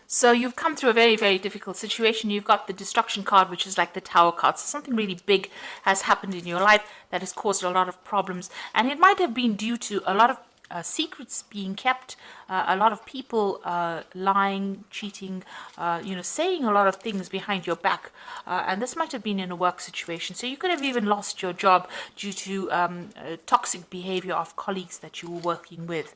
So you've come through a very, very difficult situation. You've got the destruction card, which is like the tower card. So something really big has happened in your life that has caused a lot of problems. And it might have been due to a lot of secrets being kept, a lot of people lying, cheating, saying a lot of things behind your back. And this might have been in a work situation. So you could have even lost your job due to toxic behavior of colleagues that you were working with.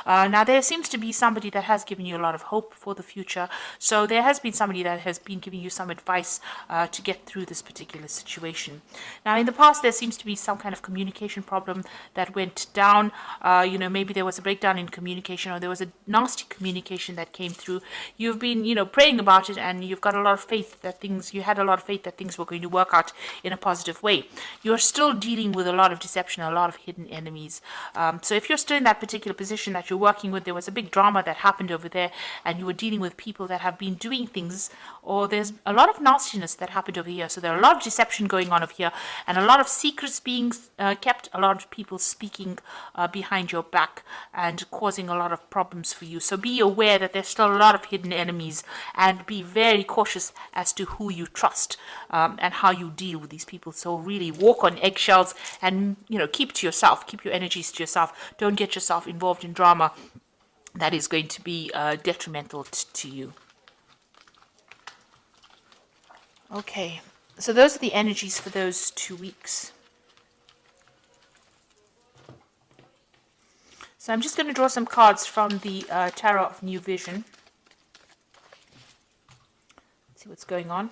Now, there seems to be somebody that has given you a lot of hope for the future. So there has been somebody that has been giving you some advice to get through this particular situation. Now, in the past, there seems to be some kind of communication problem that went down. Maybe there was a breakdown in communication, or there was a nasty communication that came through. You've been, praying about it, and you've got a lot of faith that you had a lot of faith that things were going to work out in a positive way. You're still dealing with a lot of deception, a lot of hidden enemies. So if you're still in that particular position that you're working with, there was a big drama that happened over there, and you were dealing with people that have been doing things, or there's a lot of nastiness that happened over here. So there are a lot of deception going on over here, and a lot of secrets being kept, a lot of people speaking behind your back and causing a lot of problems for you. So be aware that there's still a lot of hidden enemies, and be very cautious as to who you trust and how you deal with these people. So really walk on eggshells, and keep to yourself, keep your energies to yourself. Don't get yourself involved in drama that is going to be detrimental to you. Okay, so those are the energies for those 2 weeks. So I'm just going to draw some cards from the Tarot of New Vision. Let's see what's going on.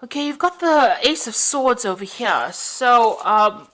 Okay, you've got the Ace of Swords over here. So,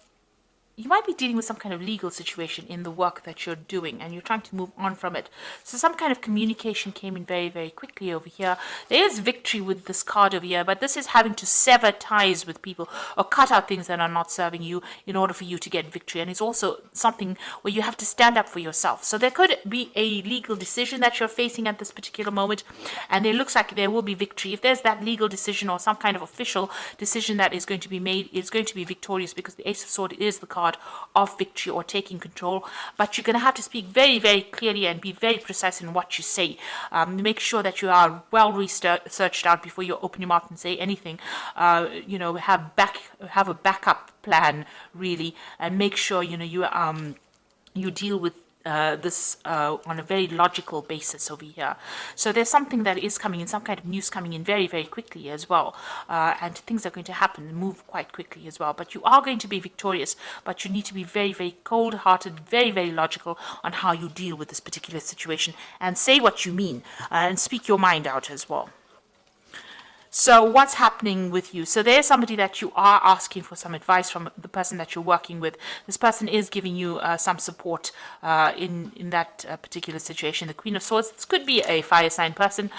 you might be dealing with some kind of legal situation in the work that you're doing, and you're trying to move on from it. So some kind of communication came in very, very quickly over here. There is victory with this card over here, but this is having to sever ties with people or cut out things that are not serving you in order for you to get victory. And it's also something where you have to stand up for yourself. So there could be a legal decision that you're facing at this particular moment, and it looks like there will be victory. If there's that legal decision or some kind of official decision that is going to be made, it's going to be victorious, because the Ace of Swords is the card of victory or taking control. But you're going to have to speak very, very clearly and be very precise in what you say. Make sure that you are well researched out before you open your mouth and say anything. Have a backup plan, really, and make sure you deal with this on a very logical basis over here. So there's something that is coming in, some kind of news coming in very, very quickly as well. And things are going to happen and move quite quickly as well. But you are going to be victorious, but you need to be very, very cold-hearted, very, very logical on how you deal with this particular situation, and say what you mean and speak your mind out as well. So what's happening with you? So there's somebody that you are asking for some advice from, the person that you're working with. This person is giving you some support in that particular situation. The Queen of Swords, this could be a fire sign person,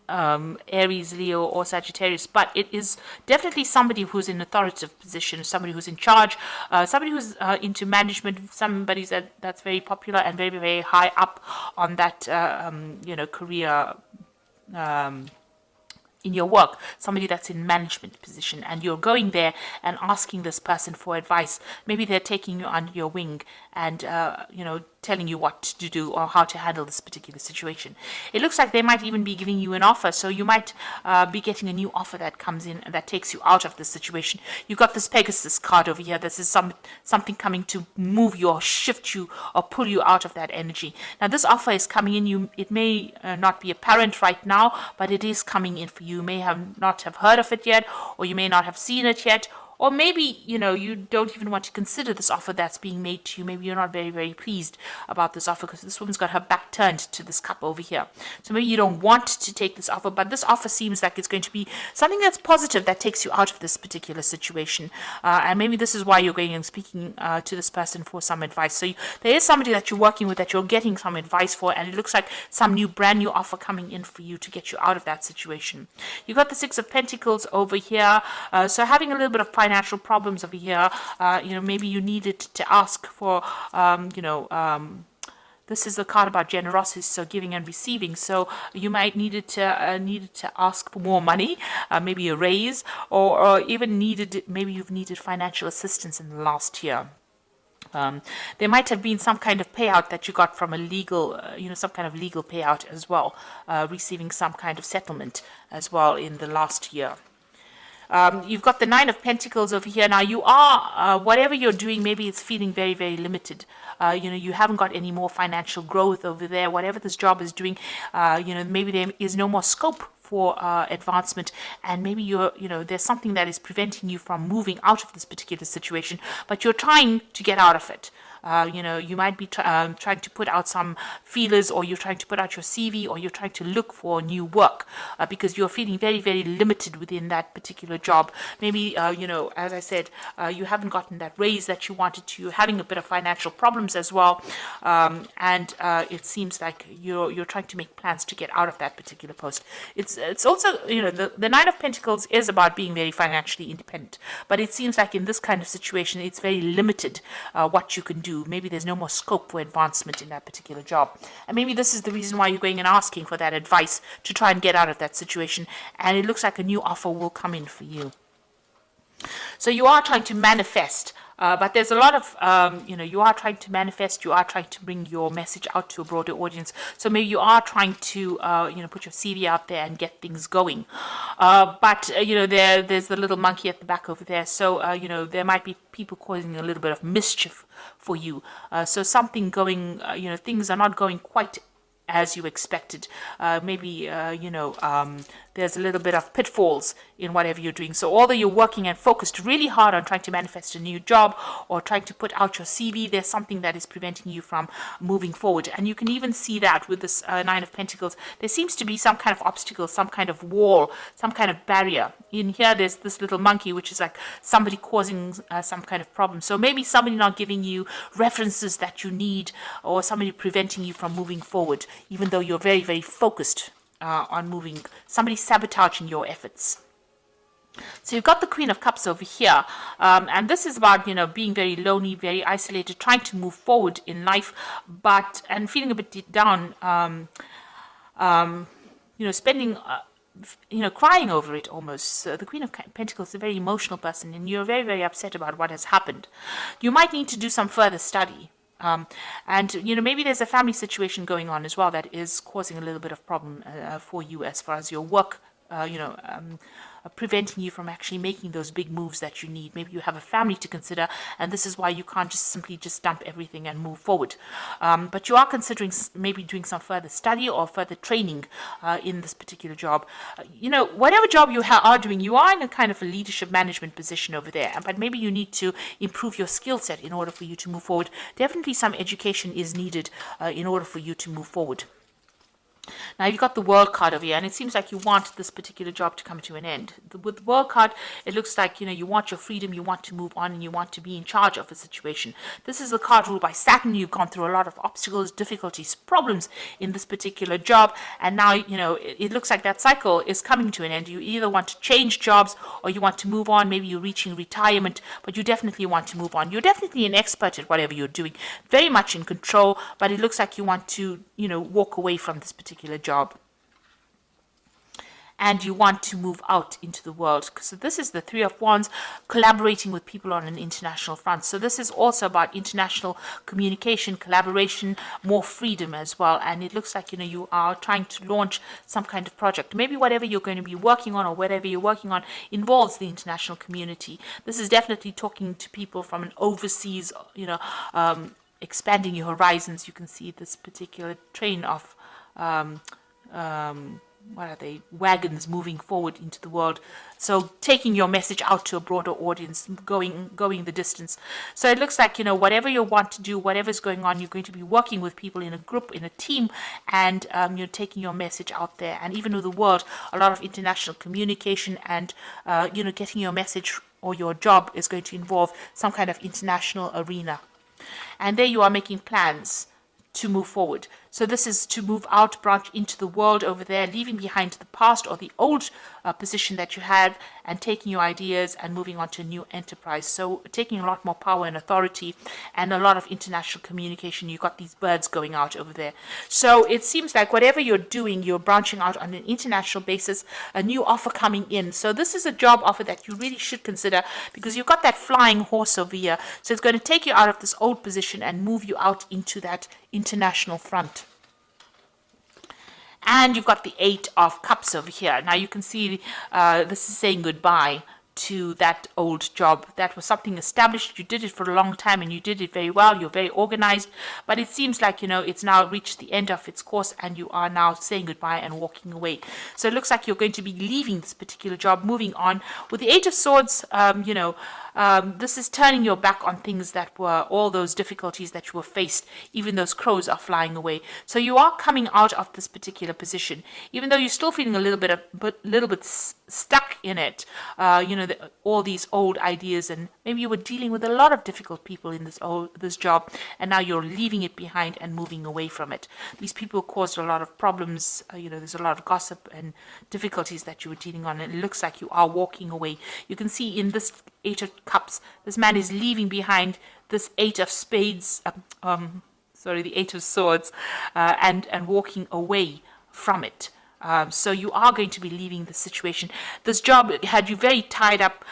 Aries, Leo, or Sagittarius, but it is definitely somebody who's in authoritative position, somebody who's in charge, somebody who's into management, somebody that's very popular and very, very high up on that career in your work, somebody that's in management position, and you're going there and asking this person for advice. Maybe they're taking you under your wing and telling you what to do or how to handle this particular situation. It looks like they might even be giving you an offer, so you might be getting a new offer that comes in and that takes you out of this situation. You've got this Pegasus card over here. This is something coming to move you or shift you or pull you out of that energy. Now this offer is coming in. It may not be apparent right now, but it is coming in for you. You may not have heard of it yet, or you may not have seen it yet, or maybe, you don't even want to consider this offer that's being made to you. Maybe you're not very, very pleased about this offer because this woman's got her back turned to this cup over here. So maybe you don't want to take this offer, but this offer seems like it's going to be something that's positive that takes you out of this particular situation. And maybe this is why you're going and speaking to this person for some advice. So there is somebody that you're working with that you're getting some advice for, and it looks like some brand new offer coming in for you to get you out of that situation. You've got the Six of Pentacles over here. So having a little bit of financial problems over here. Maybe you needed to ask for, This is the card about generosity, so giving and receiving. So you might needed to ask for more money, maybe a raise, or even maybe you've needed financial assistance in the last year. There might have been some kind of payout that you got from a legal, some kind of legal payout as well, receiving some kind of settlement as well in the last year. You've got the Nine of Pentacles over here. Now you are, whatever you're doing, maybe it's feeling very, very limited. You haven't got any more financial growth over there. Whatever this job is doing, maybe there is no more scope for advancement, and maybe there's something that is preventing you from moving out of this particular situation, but you're trying to get out of it. You might be trying to put out some feelers, or you're trying to put out your CV, or you're trying to look for new work because you're feeling very, very limited within that particular job. Maybe, as I said, you haven't gotten that raise that you wanted to. You're having a bit of financial problems as well. And it seems like you're trying to make plans to get out of that particular post. It's also, the Nine of Pentacles is about being very financially independent, but it seems like in this kind of situation, it's very limited what you can do. Maybe there's no more scope for advancement in that particular job. And maybe this is the reason why you're going and asking for that advice to try and get out of that situation. And it looks like a new offer will come in for you. So you are trying to manifest, but there's a lot of, you are trying to manifest, you are trying to bring your message out to a broader audience. So maybe you are trying to, put your CV out there and get things going. But there's the little monkey at the back over there. So, there might be people causing a little bit of mischief for you. So something going, things are not going quite as you expected. There's a little bit of pitfalls in whatever you're doing. So although you're working and focused really hard on trying to manifest a new job or trying to put out your CV, there's something that is preventing you from moving forward. And you can even see that with this Nine of Pentacles. There seems to be some kind of obstacle, some kind of wall, some kind of barrier. In here, there's this little monkey, which is like somebody causing some kind of problem. So maybe somebody not giving you references that you need, or somebody preventing you from moving forward, even though you're very, very focused on moving, somebody sabotaging your efforts. So you've got the Queen of Cups over here, and this is about, being very lonely, very isolated, trying to move forward in life, and feeling a bit down, spending, crying over it almost. The Queen of Pentacles is a very emotional person, and you're very, very upset about what has happened. You might need to do some further study. Maybe there's a family situation going on as well that is causing a little bit of problem for you as far as your work, preventing you from actually making those big moves that you need. Maybe you have a family to consider, and this is why you can't just simply dump everything and move forward. But you are considering maybe doing some further study or further training in this particular job. Whatever job you are doing, you are in a kind of a leadership management position over there, but maybe you need to improve your skill set in order for you to move forward. Definitely some education is needed in order for you to move forward. Now you've got the World card over here, and it seems like you want this particular job to come to an end. With the World card, it looks like, you want your freedom, you want to move on, and you want to be in charge of a situation. This is a card ruled by Saturn. You've gone through a lot of obstacles, difficulties, problems in this particular job, and now, it looks like that cycle is coming to an end. You either want to change jobs or you want to move on. Maybe you're reaching retirement, but you definitely want to move on. You're definitely an expert at whatever you're doing, very much in control, but it looks like you want to, walk away from this particular job, and you want to move out into the world. So this is the Three of Wands, collaborating with people on an international front. So this is also about international communication, collaboration, more freedom as well. And it looks like, you are trying to launch some kind of project. Maybe whatever you're going to be working on, or whatever you're working on, involves the international community. This is definitely talking to people from an overseas, expanding your horizons. You can see this particular train of wagons moving forward into the world. So taking your message out to a broader audience, going the distance. So it looks like, whatever you want to do, whatever's going on, you're going to be working with people in a group, in a team, and you're taking your message out there. And even with the world, a lot of international communication and, getting your message or your job is going to involve some kind of international arena. And there you are making plans to move forward. So this is to move out, branch into the world over there, leaving behind the past or the old position that you have and taking your ideas and moving on to a new enterprise. So taking a lot more power and authority and a lot of international communication. You've got these birds going out over there. So it seems like whatever you're doing, you're branching out on an international basis, a new offer coming in. So this is a job offer that you really should consider, because you've got that flying horse over here. So it's going to take you out of this old position and move you out into that international front. And you've got the 8 of Cups over here. Now you can see this is saying goodbye to that old job. That was something established. You did it for a long time and you did it very well. You're very organized. But it seems like, it's now reached the end of its course and you are now saying goodbye and walking away. So it looks like you're going to be leaving this particular job, moving on. With the 8 of Swords, this is turning your back on things that were all those difficulties that you were faced. Even those crows are flying away. So you are coming out of this particular position, even though you're still feeling a little bit stuck in it. All these old ideas, and maybe you were dealing with a lot of difficult people in this job, and now you're leaving it behind and moving away from it. These people caused a lot of problems. There's a lot of gossip and difficulties that you were dealing on, and it looks like you are walking away. You can see in this 8 of Cups, this man is leaving behind this 8 of Spades, the 8 of Swords, and walking away from it. So you are going to be leaving the situation. This job had you very tied up.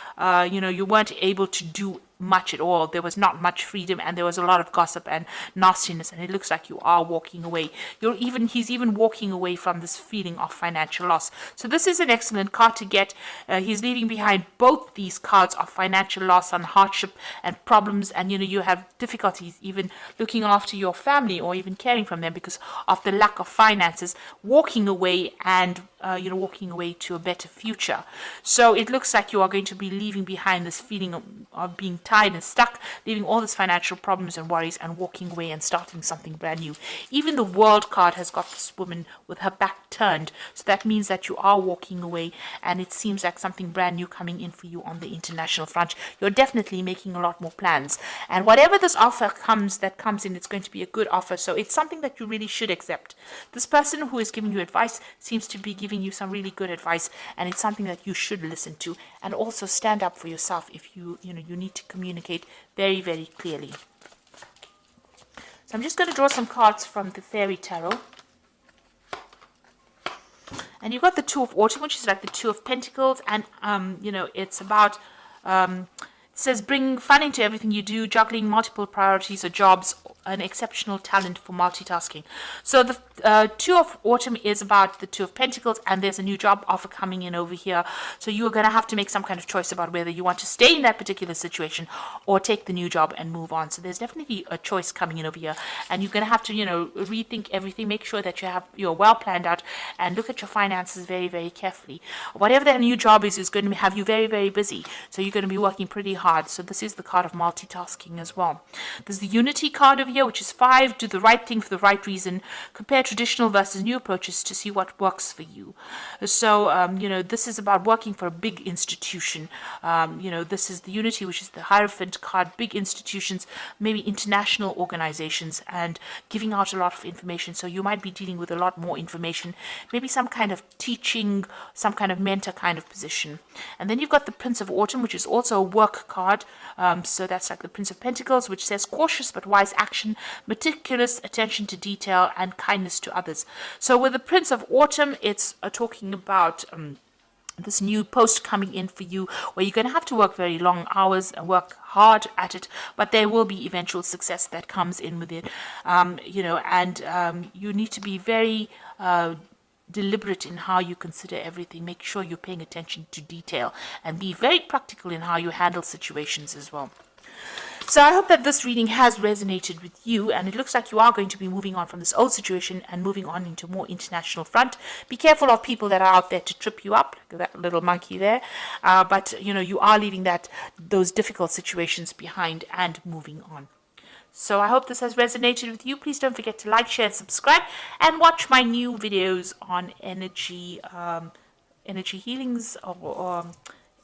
You weren't able to do much at all. There was not much freedom, and there was a lot of gossip and nastiness, and it looks like you are walking away. He's even walking away from this feeling of financial loss. So this is an excellent card to get. He's leaving behind both these cards of financial loss and hardship and problems, and you have difficulties even looking after your family or even caring from them because of the lack of finances. Walking away and walking away to a better future. So it looks like you are going to be leaving behind this feeling of being tied and stuck, leaving all these financial problems and worries and walking away and starting something brand new. Even the World card has got this woman with her back turned. So that means that you are walking away, and it seems like something brand new coming in for you on the international front. You're definitely making a lot more plans. And whatever this offer comes in, it's going to be a good offer. So it's something that you really should accept. This person who is giving you advice seems to be giving you some really good advice, and it's something that you should listen to, and also stand up for yourself if you need to communicate very, very clearly. So I'm just going to draw some cards from the Fairy Tarot. And you've got the 2 of Autumn, which is like the 2 of Pentacles, and it's about it says bring fun into everything you do, juggling multiple priorities or jobs, an exceptional talent for multitasking. So the 2 of Autumn is about the 2 of Pentacles, and there's a new job offer coming in over here. So you're going to have to make some kind of choice about whether you want to stay in that particular situation or take the new job and move on. So there's definitely a choice coming in over here, and you're going to have to rethink everything. Make sure that you're well planned out and look at your finances very, very carefully. Whatever that new job is going to have you very, very busy. So you're going to be working pretty hard. So this is the card of multitasking as well. There's the Unity card over here, which is 5. Do the right thing for the right reason. Compare traditional versus new approaches to see what works for you. So, this is about working for a big institution. This is the Unity, which is the Hierophant card, big institutions, maybe international organizations, and giving out a lot of information. So you might be dealing with a lot more information, maybe some kind of teaching, some kind of mentor kind of position. And then you've got the Prince of Autumn, which is also a work card. So that's like the Prince of Pentacles, which says cautious but wise action, meticulous attention to detail, and kindness to others. So with the Prince of Autumn, it's talking about this new post coming in for you, where you're going to have to work very long hours and work hard at it, but there will be eventual success that comes in with it. You need to be very deliberate in how you consider everything. Make sure you're paying attention to detail and be very practical in how you handle situations as well. So I hope that this reading has resonated with you, and it looks like you are going to be moving on from this old situation and moving on into a more international front. Be careful of people that are out there to trip you up, like that little monkey there. But you are leaving those difficult situations behind and moving on. So I hope this has resonated with you. Please don't forget to like, share, and subscribe, and watch my new videos on energy healings or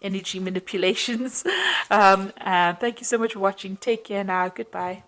energy manipulations. Thank you so much for watching. Take care now. Goodbye.